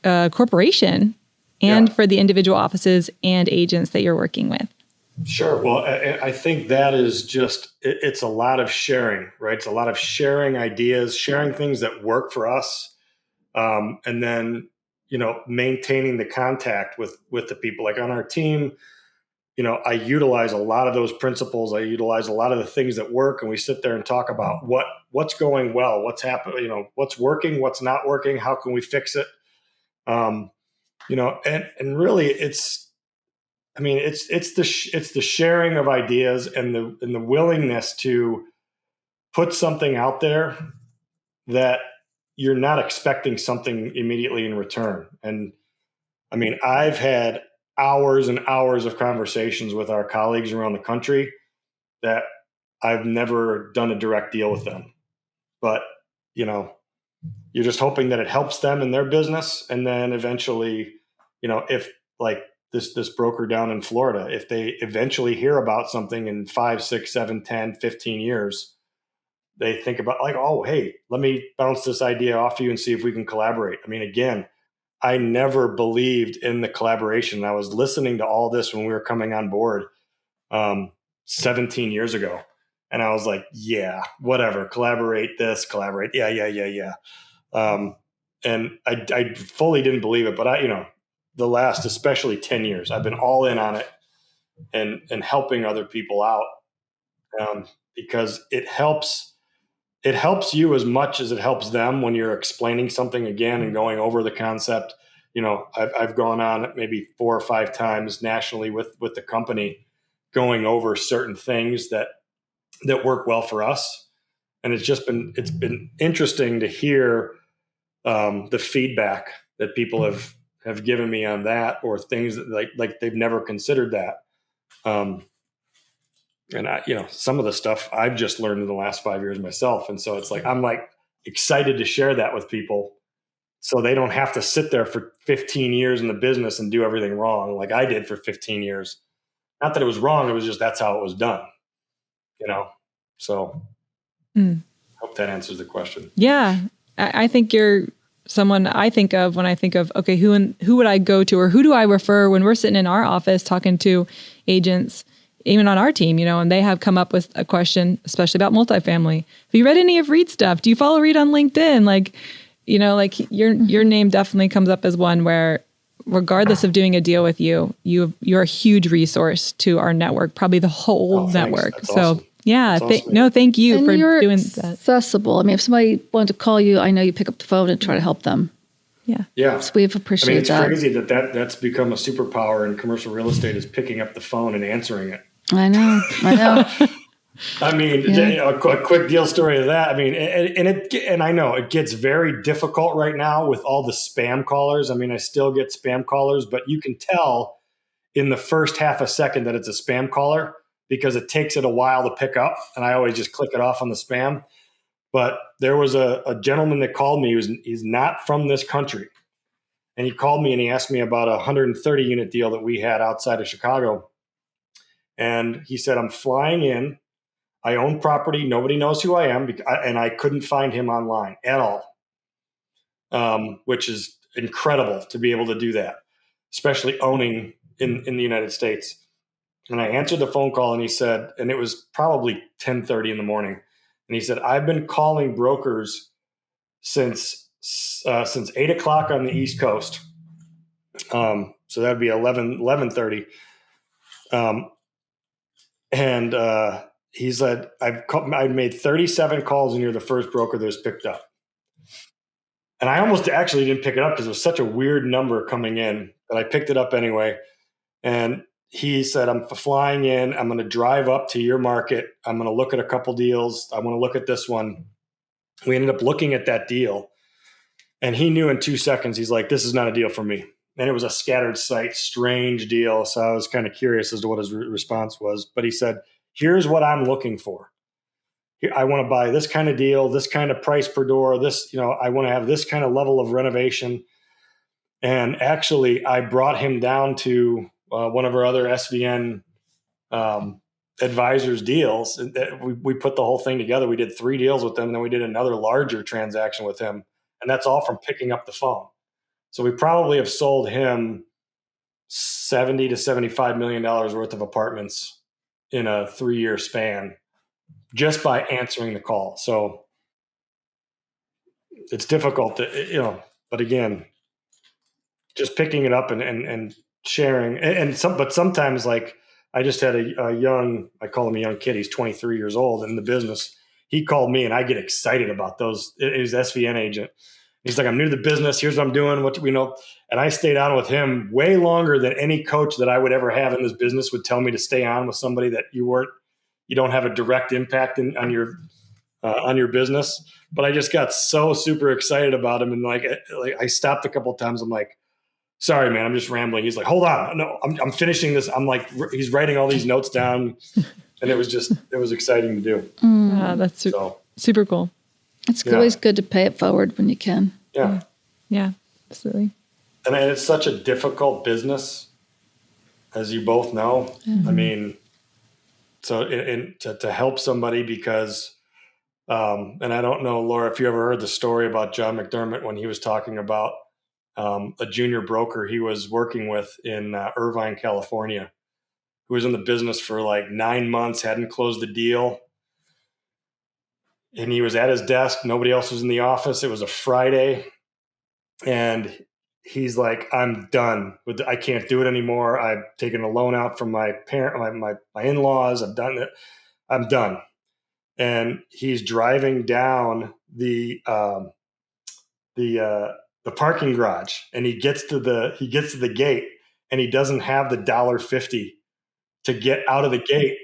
corporation, and for the individual offices and agents that you're working with? Sure. Well, I think that is it's a lot of sharing, right? It's a lot of sharing ideas, sharing things that work for us. And then, maintaining the contact with the people. Like on our team, I utilize a lot of those principles. I utilize a lot of the things that work, and we sit there and talk about what's going well, what's happening, what's working, what's not working, how can we fix it? And really it's the sharing of ideas and the willingness to put something out there that you're not expecting something immediately in return. And I've had hours and hours of conversations with our colleagues around the country that I've never done a direct deal with them, but you're just hoping that it helps them in their business. And then eventually, if like this broker down in Florida, if they eventually hear about something in 5, 6, 7, 10, 15 years, they think about like, oh, hey, let me bounce this idea off you and see if we can collaborate. Again, I never believed in the collaboration. I was listening to all this when we were coming on board 17 years ago. And I was like, yeah, whatever, collaborate this, collaborate. Yeah. And I fully didn't believe it, but the last, especially 10 years, I've been all in on it and helping other people out, because it helps you as much as it helps them when you're explaining something again and going over the concept. I've gone on maybe 4 or 5 times nationally with the company, going over certain things that work well for us. And it's been interesting to hear the feedback that people have given me on that, or things that like they've never considered that. And some of the stuff I've just learned in the last 5 years myself. And so it's like, I'm like excited to share that with people, so they don't have to sit there for 15 years in the business and do everything wrong like I did for 15 years. Not that it was wrong. It was just, that's how it was done, So hope that answers the question. Yeah. I think you're someone I think of when I think of, okay, who would I go to, or who do I refer when we're sitting in our office talking to agents, even on our team, and they have come up with a question, especially about multifamily. Have you read any of Reid's stuff? Do you follow Reid on LinkedIn? Like your name definitely comes up as one where, regardless of doing a deal with you're a huge resource to our network, probably the whole network. That's so awesome. yeah, Awesome. thank you and for you're doing that. Accessible. I mean, if somebody wanted to call you, I know you pick up the phone and try to help them. Yeah. Yeah. So we appreciate it's that. crazy that's become a superpower in commercial real estate, is picking up the phone and answering it. I know. I mean, a quick deal story of that. I mean, and I know it gets very difficult right now with all the spam callers. I mean, I still get spam callers, but you can tell in the first half a second that it's a spam caller, because it takes it a while to pick up. And I always just click it off on the spam. But there was a gentleman that called me. He's not from this country. And he called me and he asked me about a 130 unit deal that we had outside of Chicago. And he said, I'm flying in. I own property. Nobody knows who I am. And I couldn't find him online at all, which is incredible to be able to do that, especially owning in the United States. And I answered the phone call, and he said, and it was probably 10:30 in the morning. And he said, I've been calling brokers since 8 o'clock on the East Coast. So that'd be 11:30. And he said, I've made 37 calls, and you're the first broker that was picked up. And I almost actually didn't pick it up because it was such a weird number coming in, but I picked it up anyway. And he said, I'm flying in. I'm going to drive up to your market. I'm going to look at a couple deals. I want to look at this one. We ended up looking at that deal. And he knew in 2 seconds, he's like, this is not a deal for me. And it was a scattered site, strange deal. So I was kind of curious as to what his response was. But he said, here's what I'm looking for. I want to buy this kind of deal, this kind of price per door, I want to have this kind of level of renovation. And actually, I brought him down to one of our other SVN advisors deals. We put the whole thing together. We did 3 deals with them, and then we did another larger transaction with him. And that's all from picking up the phone. So we probably have sold him $70 to $75 million worth of apartments in a 3-year span, just by answering the call. So it's difficult to, but again, just picking it up and sharing. But sometimes, like, I just had I call him a young kid. He's 23 years old in the business. He called me, and I get excited about those. It was SVN agent. He's like, I'm new to the business. Here's what I'm doing. And I stayed on with him way longer than any coach that I would ever have in this business would tell me to stay on with somebody that you don't have a direct impact on your business. But I just got so super excited about him. And like I stopped a couple of times. I'm like, sorry, man, I'm just rambling. He's like, hold on. No, I'm finishing this. I'm like, he's writing all these notes down. And it was exciting to do. That's super cool. It's always good to pay it forward when you can. Yeah. Yeah, absolutely. And it's such a difficult business, as you both know. Mm-hmm. I mean, so to help somebody because, and I don't know, Laura, if you ever heard the story about John McDermott when he was talking about a junior broker he was working with in Irvine, California, who was in the business for like 9 months, hadn't closed the deal. And he was at his desk. Nobody else was in the office. It was a Friday. And he's like, I'm done. I can't do it anymore. I've taken a loan out from my in-laws. I've done it. I'm done. And he's driving down the the parking garage, and he gets to the gate, and he doesn't have the $1.50 to get out of the gate.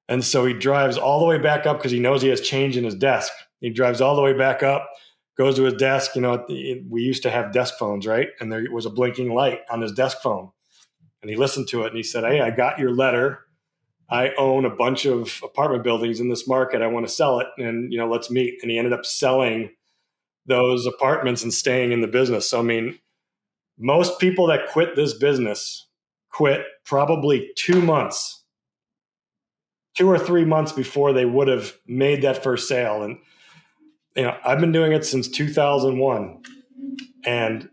And so he drives all the way back up because he knows he has change in his desk. He drives all the way back up, goes to his desk. We used to have desk phones, right? And there was a blinking light on his desk phone. And he listened to it and he said, "Hey, I got your letter. I own a bunch of apartment buildings in this market. I want to sell it. And, let's meet." And he ended up selling those apartments and staying in the business. So, I mean, most people that quit this business quit probably 2 or 3 months before they would have made that first sale. And, I've been doing it since 2001, and,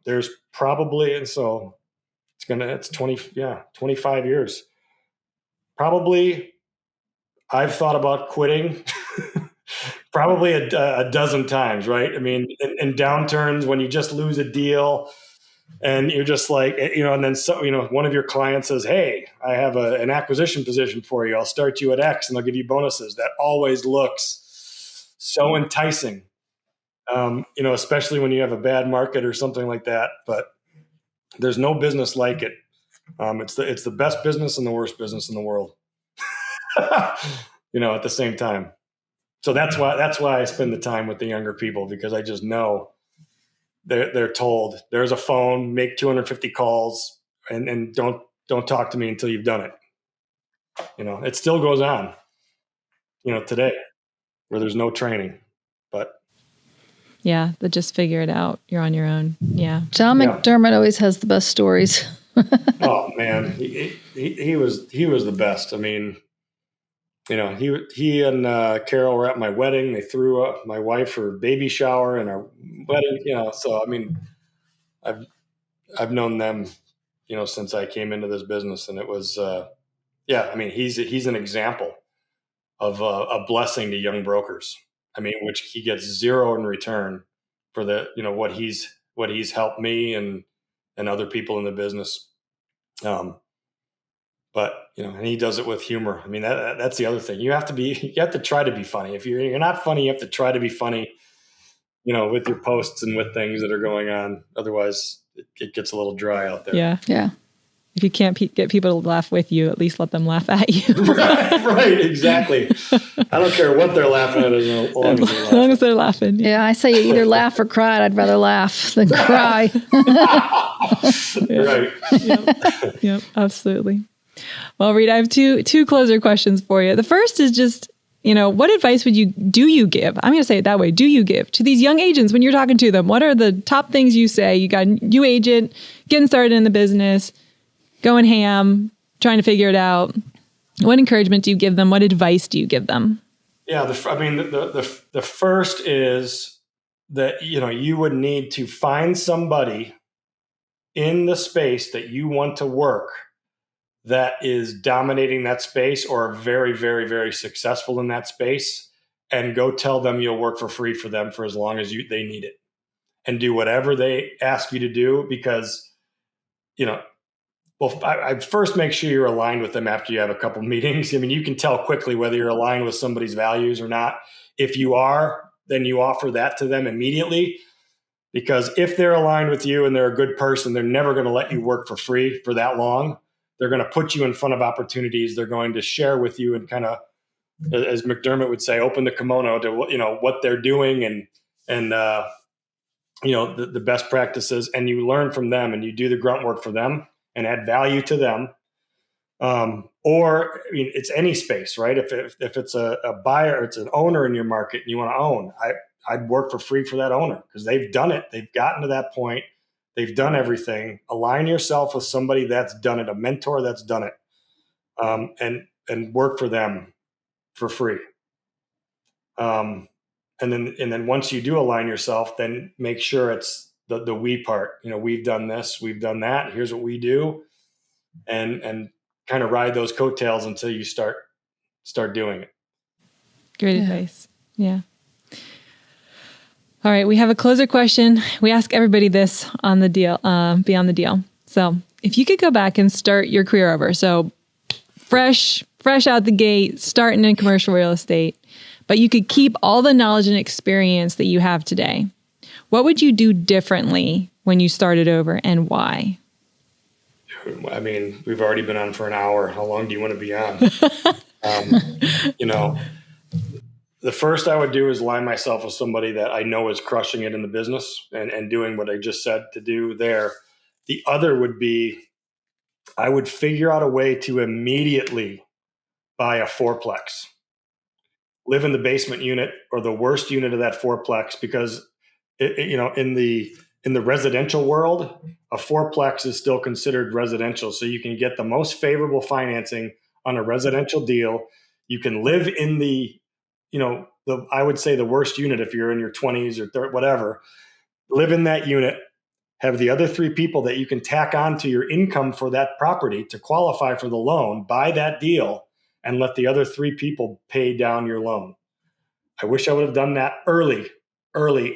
there's probably, and so it's 25 years. Probably I've thought about quitting probably a dozen times, right? I mean, in downturns when you just lose a deal and you're just like, and then one of your clients says, "Hey, I have an acquisition position for you. I'll start you at X and they'll give you bonuses." That always looks so enticing, especially when you have a bad market or something like that. But there's no business like it. It's the best business and the worst business in the world, at the same time. So that's why I spend the time with the younger people, because I just know they're told there's a phone, make 250 calls, and don't talk to me until you've done it. It still goes on, today, where there's no training, but. Yeah, but just figure it out. You're on your own. Yeah. John McDermott always has the best stories. Oh man, he was the best. I mean, he and Carol were at my wedding. They threw up my wife her baby shower and our wedding. So I mean, I've known them, since I came into this business, and it was, I mean, he's an example of a blessing to young brokers. I mean, which he gets zero in return for the, what he's helped me and other people in the business. But, and he does it with humor. I mean, that's the other thing. You have to try to be funny. If you're not funny, you have to try to be funny, with your posts and with things that are going on. Otherwise it gets a little dry out there. Yeah. Yeah. If you can't get people to laugh with you, at least let them laugh at you. Right, exactly. I don't care what they're laughing at as long as they're laughing. As long as they're laughing. Yeah, I say you either laugh or cry. I'd rather laugh than cry. Right. Yep, absolutely. Well, Reid, I have two closer questions for you. The first is just, what advice do you give? I'm going to say it that way. Do you give to these young agents when you're talking to them? What are the top things you say? You got a new agent, getting started in the business, going ham, trying to figure it out. What encouragement do you give them? What advice do you give them? Yeah, the first is that, you would need to find somebody in the space that you want to work that is dominating that space or very, very, very successful in that space, and go tell them you'll work for free for them for as long as they need it, and do whatever they ask you to do, because, I first make sure you're aligned with them after you have a couple meetings. I mean, you can tell quickly whether you're aligned with somebody's values or not. If you are, then you offer that to them immediately, because if they're aligned with you and they're a good person, they're never going to let you work for free for that long. They're going to put you in front of opportunities. They're going to share with you and kind of, as McDermott would say, open the kimono to what they're doing and the best practices, and you learn from them and you do the grunt work for them and add value to them. Or, I mean, it's any space, right? If it's a buyer, it's an owner in your market and you want to own, I'd work for free for that owner, because they've done it. They've gotten to that point. They've done everything. Align yourself with somebody that's done it, a mentor that's done it, and work for them for free. And then once you do align yourself, then make sure it's the we part. We've done this, we've done that. Here's what we do, and kind of ride those coattails until you start doing it. Great advice. Yeah. All right, we have a closer question. We ask everybody this on the deal, Beyond the Deal. So if you could go back and start your career over, so fresh out the gate, starting in commercial real estate, but you could keep all the knowledge and experience that you have today, What would you do differently when you started over, and why? I mean, we've already been on for an hour. How long do you want to be on? The first I would do is align myself with somebody that I know is crushing it in the business and doing what I just said to do there. The other would be, I would figure out a way to immediately buy a fourplex, live in the basement unit or the worst unit of that fourplex, because in the residential world, a fourplex is still considered residential. So you can get the most favorable financing on a residential deal. You can live in I would say the worst unit if you're in your 20s or 30, whatever. Live in that unit, have the other 3 people that you can tack on to your income for that property to qualify for the loan, buy that deal, and let the other 3 people pay down your loan. I wish I would have done that early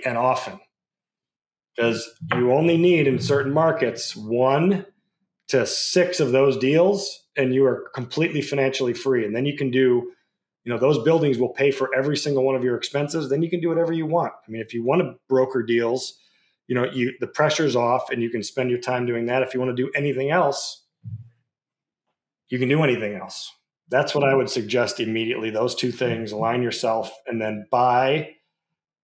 and often, because you only need in certain markets 1 to 6 of those deals, and you are completely financially free. And then you can do, those buildings will pay for every single one of your expenses. Then you can do whatever you want. I mean, if you want to broker deals, the pressure's off and you can spend your time doing that. If you want to do anything else, you can do anything else. That's what I would suggest immediately. Those 2 things: align yourself and then buy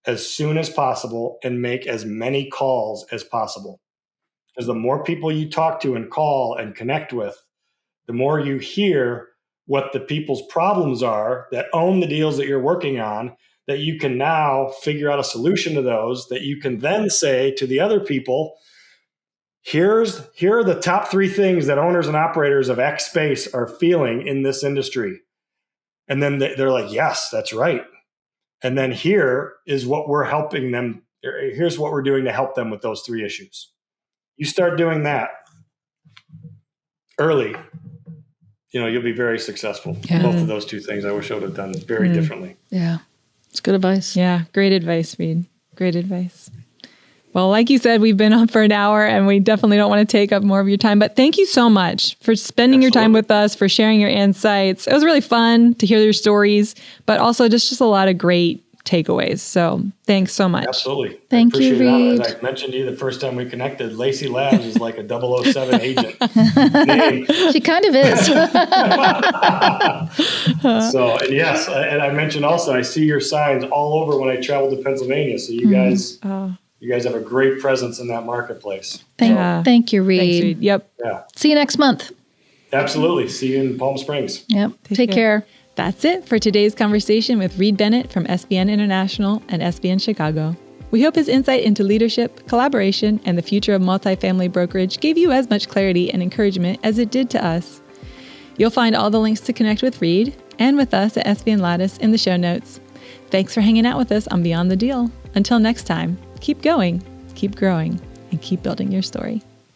as soon as possible and make as many calls as possible. Because the more people you talk to and call and connect with, the more you hear what the people's problems are that own the deals that you're working on, that you can now figure out a solution to those, that you can then say to the other people, here are the top 3 things that owners and operators of X space are feeling in this industry. And then they're like, yes, that's right. And then here is what we're helping them. Here's what we're doing to help them with those 3 issues. You start doing that early, you'll be very successful. Yeah. Both of those 2 things I wish I would have done very differently. Yeah. It's good advice. Yeah. Great advice, Reid. Great advice. Well, like you said, we've been on for an hour and we definitely don't want to take up more of your time, but thank you so much for spending your time with us, for sharing your insights. It was really fun to hear your stories, but also just a lot of great takeaways. So thanks so much. Absolutely. Thank you, Reid. As I mentioned to you the first time we connected, Lacey Labs is like a 007 agent. She kind of is. So, and yes, and I mentioned also, I see your signs all over when I travel to Pennsylvania. So you guys have a great presence in that marketplace. Thank you, Reid. Thanks, Reid. Yep. Yeah. See you next month. Absolutely. See you in Palm Springs. Yep. Take care. That's it for today's conversation with Reid Bennett from SVN International and SVN Chicago. We hope his insight into leadership, collaboration, and the future of multifamily brokerage gave you as much clarity and encouragement as it did to us. You'll find all the links to connect with Reid and with us at SVN Lattice in the show notes. Thanks for hanging out with us on Beyond the Deal. Until next time, keep going, keep growing, and keep building your story.